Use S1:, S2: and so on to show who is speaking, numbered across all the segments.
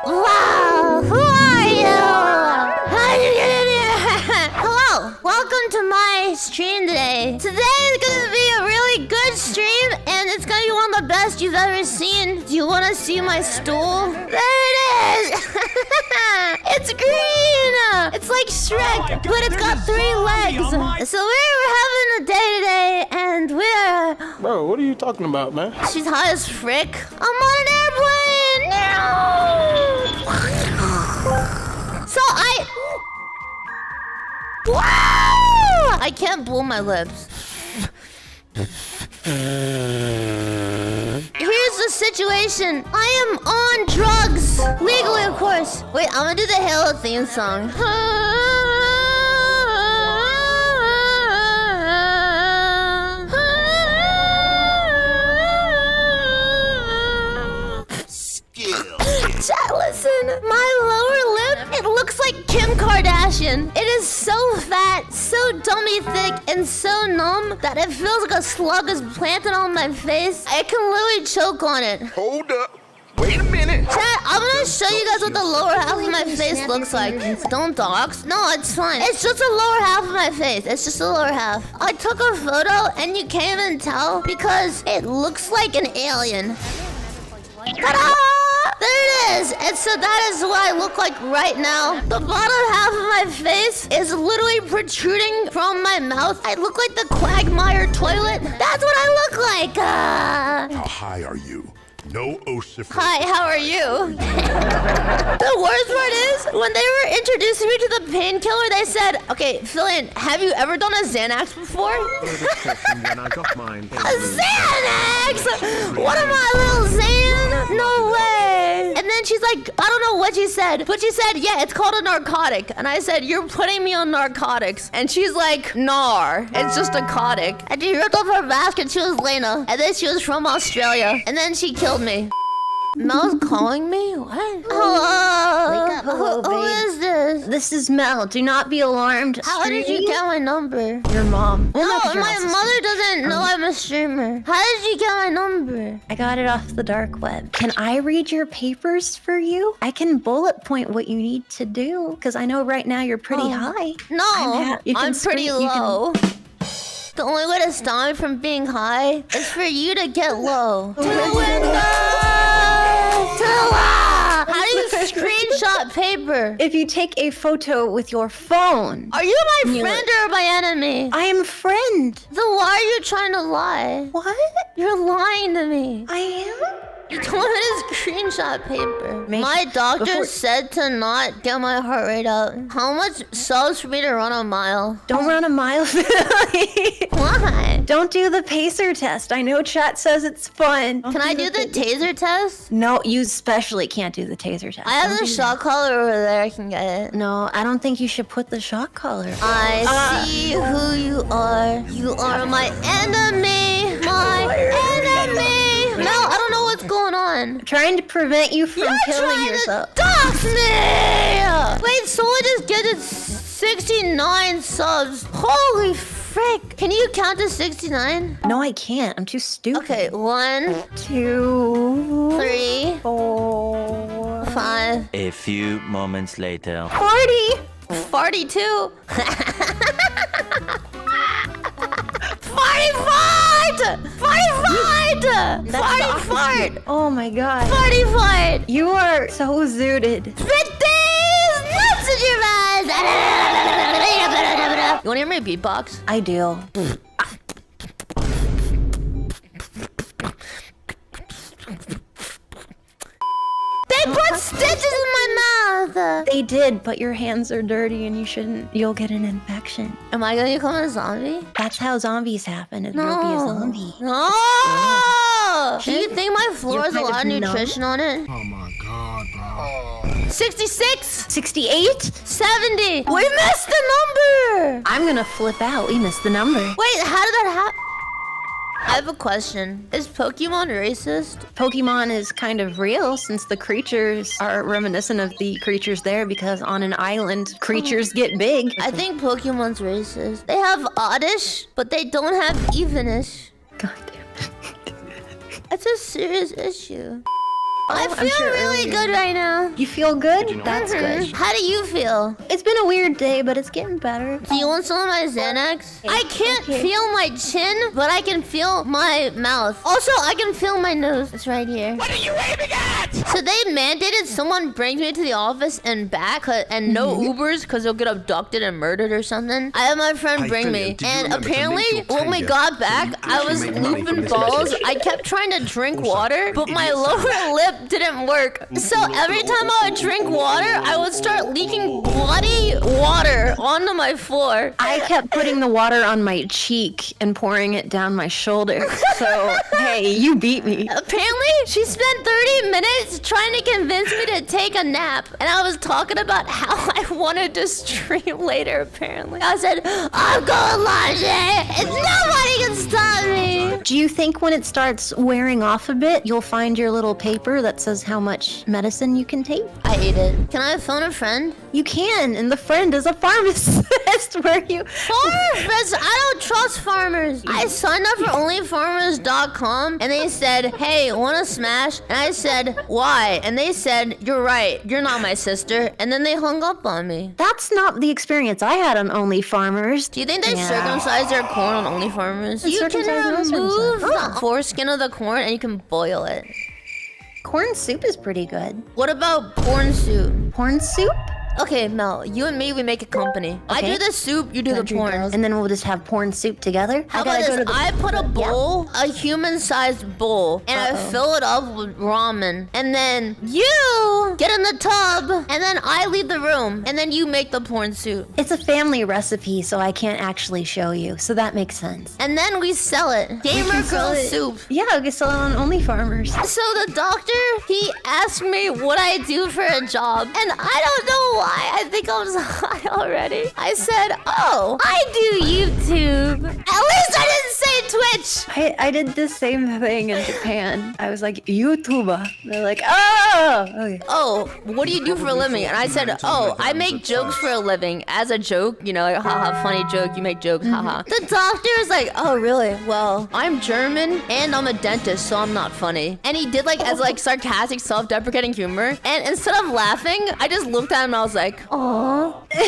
S1: Wow, who are you? How did you get in here? Hello, welcome to my stream today. Today is gonna be a really good stream, and it's gonna be one of the best you've ever seen. Do you wanna see my stool? There it is! It's green! It's like Shrek, but it's got 3 legs. So we're having a day today, and we're...
S2: Bro, what are you talking about, man?
S1: She's hot as frick. I'm on an airplane! No! So wow! I can't blow my lips. Here's the situation. I am on drugs. Legally, of course. Wait, I'm gonna do the Halo theme song. Chat, listen. My lower lip, it looks like Kim Kardashian. It is so fat, so dummy thick, and so numb that it feels like a slug is planted on my face. I can literally choke on it.
S3: Hold up. Wait a minute.
S1: Chat, I'm gonna show you guys what the lower half of my face looks like. Don't dox. No, it's fine. It's just the lower half of my face. It's just the lower half. I took a photo and you can't even tell because it looks like an alien. Ta-da! There it is! And so that is what I look like right now. The bottom half of my face is literally protruding from my mouth. I look like the Quagmire toilet. That's what I look like!
S3: How high are you? No ocean.
S1: Hi, how are you? The worst part is, when they were introducing me to the painkiller, they said, okay, Filian, have you ever done a Xanax before?
S4: When I got mine.
S1: A Xanax! What am I, little Xan? No way! And then she's like, I don't know what she said, but she said, yeah, it's called a narcotic. And I said, you're putting me on narcotics. And she's like, nar, it's just a narcotic. And she ripped off her mask and she was Lena. And then she was from Australia. And then she killed me. Mel's calling me? What? Hello?
S5: Wake up, hello,
S1: Who
S5: babe.
S1: is this?
S5: This is Mel. Do not be alarmed.
S1: How did you get my number?
S5: Your mom. Well,
S1: No,
S5: not your
S1: my
S5: assistant.
S1: mother doesn't know I'm a streamer. How did you get my number?
S5: I got it off the dark web. Can I read your papers for you? I can bullet point what you need to do, because I know right now you're pretty high.
S1: No,
S5: you can
S1: I'm pretty
S5: scream- you can-
S1: low. The only way to stop me from being high is for you to get low. To the window! How do you screenshot paper?
S5: If you take a photo with your phone.
S1: Are you my friend or my enemy?
S5: I am friend.
S1: Then why are you trying to lie?
S5: What?
S1: You're lying to me.
S5: I am?
S1: You told me to screenshot paper.
S5: Make-
S1: My doctor
S5: before-
S1: said to not get my heart rate up. How much subs for me to run a mile?
S5: Don't run a mile.
S1: Why?
S5: Don't do the pacer test. I know chat says it's fun.
S1: Can I do the taser test?
S5: No, you especially can't do the taser test.
S1: I have
S5: Don't
S1: the
S5: do
S1: shot collar over there. I can get it.
S5: that. No, I don't think you should put the shock collar.
S1: I see who you are. You are my enemy. My enemy. No, I don't know what's going on.
S5: Trying to prevent you from
S1: You're
S5: killing
S1: trying
S5: yourself.
S1: to dox me! Wait, someone just get it 69 subs. Holy frick. Can you count to 69?
S5: No, I can't. I'm too stupid.
S1: Okay, 1,
S5: 2,
S1: 3,
S5: 4,
S1: 5,
S6: A few moments later.
S5: 40.
S1: 42. 45! 45! 45!
S5: Oh my god.
S1: 45!
S5: You are so zooted.
S1: 50 nuts in your eyes! You wanna hear me beatbox?
S5: I do.
S1: They put stitches in my mouth!
S5: They did, but your hands are dirty and you shouldn't. You'll get an infection.
S1: Am I gonna become a zombie?
S5: That's how zombies happen. You'll be a zombie.
S1: No! Do you think my floor has a
S5: kind
S1: lot of
S5: of numb.
S1: nutrition on it?
S2: Oh my god, bro.
S1: 66!
S5: 68?
S1: 70! We missed the number!
S5: I'm gonna flip out. We missed the number.
S1: Wait, how did that happen? I have a question. Is Pokemon racist?
S5: Pokemon is kind of real since the creatures are reminiscent of the creatures there because on an island, creatures get big.
S1: I think Pokemon's racist. They have oddish, but they don't have evenish.
S5: God damn it.
S1: That's a serious issue. I
S5: I'm
S1: feel
S5: sure
S1: really
S5: earlier.
S1: good right now.
S5: You feel good? That's good.
S1: How do you feel?
S5: It's been a weird day, but it's getting better.
S1: Do you want some of my Xanax? I can't feel my chin, but I can feel my mouth. Also, I can feel my nose. It's right here. What are you aiming at? So they mandated someone brings me to the office and back, and no Ubers because they'll get abducted and murdered or something. I had my friend
S3: Hi,
S1: bring
S3: Filian,
S1: me,
S3: did you
S1: and
S3: remember to
S1: apparently
S3: make your
S1: when we
S3: tender
S1: got back,
S3: so
S1: I
S3: you
S1: was
S3: can make money from
S1: looping
S3: this
S1: balls.
S3: business?
S1: I kept trying to drink
S3: Also,
S1: water, but my
S3: idiots.
S1: lower lip didn't work. So every time I would drink water, I would start leaking bloody water onto my floor.
S5: I kept putting the water on my cheek and pouring it down my shoulder. So, hey, you beat me.
S1: Apparently, she spent 30 minutes trying to convince me to take a nap. And I was talking about how I wanted to stream later, apparently. I said, I'm going launch it, and nobody can stop me.
S5: Do you think when it starts wearing off a bit, you'll find your little paper that says how much medicine you can take?
S1: I ate it. Can I phone a friend?
S5: You can, and the friend is a pharmacist where you...
S1: Farmers! I don't trust farmers. I signed up for onlyfarmers.com and they said, hey, wanna smash? And I said, why? And they said, you're right. You're not my sister. And then they hung up on me.
S5: That's not the experience I had on Only Farmers.
S1: Do you think they
S5: Yeah.
S1: circumcise their corn on Only Farmers? You can
S5: Circumcise no
S1: remove
S5: circumcise.
S1: the foreskin of the corn and you can boil it.
S5: Corn soup is pretty good.
S1: What about porn soup?
S5: Corn soup?
S1: Okay, Mel, you and me, we make a company. I
S5: Okay.
S1: do the soup, you do the
S5: Country
S1: porn.
S5: girls. And then we'll just have porn soup together.
S1: How about this? I put a bowl, a human-sized bowl, and I fill it up with ramen. And then you get in the tub, and then I leave the room, and then you make the porn soup.
S5: It's a family recipe, so I can't actually show you. So that makes sense.
S1: And then we sell it. Gamer
S5: sell
S1: girl
S5: it.
S1: soup.
S5: Yeah, we can sell it on Only Farmers.
S1: So the doctor, he asked me what I do for a job, and I don't know why. I think I was high already. I said, oh, I do YouTube. At least I didn't say Twitch.
S5: I did the same thing in Japan. I was like, YouTuber. They're like, oh! Okay.
S1: Oh, what do you do for a living? And I said, oh, I make jokes for a living. As a joke, you know, like, haha, funny joke, you make jokes, haha. The doctor was like, oh, really? Well, I'm German and I'm a dentist, so I'm not funny. And he did like, as like sarcastic, self-deprecating humor. And instead of laughing, I just looked at him and I was like, oh. And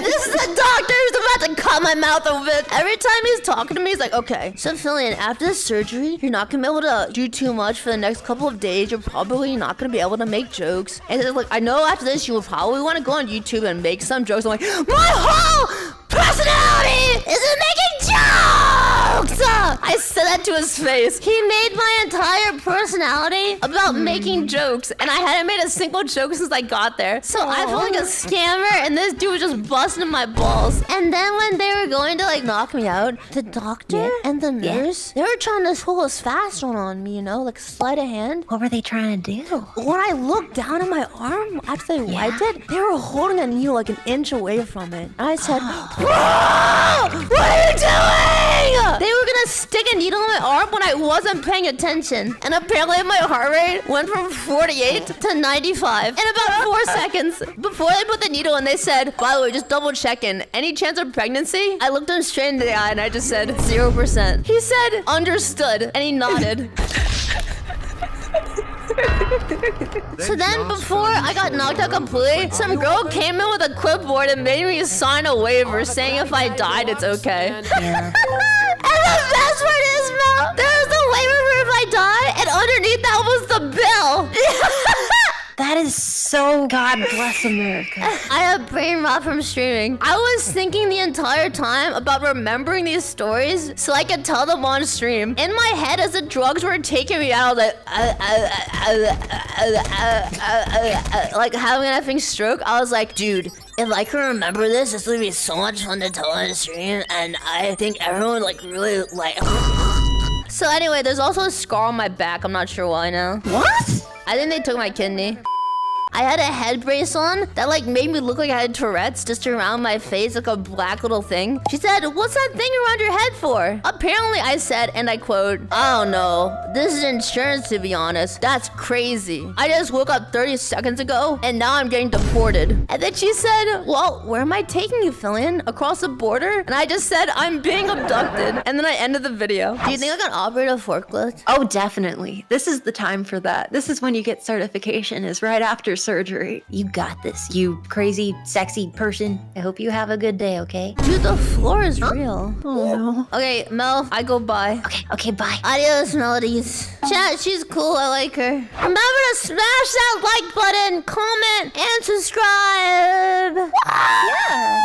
S1: this is the doctor who's about to cut my mouth open. Every time he's talking to me, he's like, okay, so Filian, after the surgery, you're not gonna be able to do too much for the next couple of days. You're probably not gonna be able to make jokes. And he's like, I know after this, you will probably want to go on YouTube and make some jokes. I'm like, my whole personality is in making jokes! I said that to his face. He made my entire personality about making jokes, and I hadn't made a single joke since I got there. So I felt like a scammer, and this dude was just busting my balls. And then when they were going to like knock me out, the doctor and the nurse, they were trying to pull a fast one on me, you know, like sleight of hand.
S5: What were they trying to do?
S1: When I looked down at my arm after they wiped it, they were holding a needle like an inch away from it. And I said, "Whoa! What are you doing?" They were gonna stick a needle in my arm when I wasn't paying attention. And apparently my heart rate went from 48 to 95 in about 4 seconds. Before they put the needle in, they said, by the way, just double checking. Any chance of pregnancy? I looked him straight into the eye and I just said, 0%. He said, understood. And he nodded. So then, before I got knocked out completely, some girl came in with a clipboard and made me sign a waiver saying if I died, it's okay.
S5: Yeah.
S1: And the best part is, Mel, there was a waiver for if I die, and underneath that was the bill.
S5: That is so God bless America.
S1: I have brain rot from streaming. I was thinking the entire time about remembering these stories so I could tell them on stream. In my head, as the drugs were taking me out, I was like having an effing stroke. I was like, dude, if I can remember this would be so much fun to tell on stream, and I think everyone like really like. So anyway, there's also a scar on my back. I'm not sure why now.
S5: What?
S1: I think they took my kidney. I had a head brace on that like made me look like I had Tourette's just around my face, like a black little thing. She said, "What's that thing around your head for?" Apparently I said, and I quote, "I don't know. This is insurance, to be honest. That's crazy. I just woke up 30 seconds ago and now I'm getting deported." And then she said, "Well, where am I taking you, Filian? Across the border?" And I just said, "I'm being abducted." And then I ended the video. Do you think I can operate a forklift?
S5: Oh, definitely. This is the time for that. This is when you get certification, is right after surgery. You got this, you crazy, sexy person. I hope you have a good day, okay?
S1: Dude, the floor is real.
S5: Oh, no.
S1: Okay, Mel, I go bye.
S5: Okay, bye.
S1: Adios, Melodies. Chat, she's cool. I like her. Remember to smash that like button, comment, and subscribe.
S5: Yeah.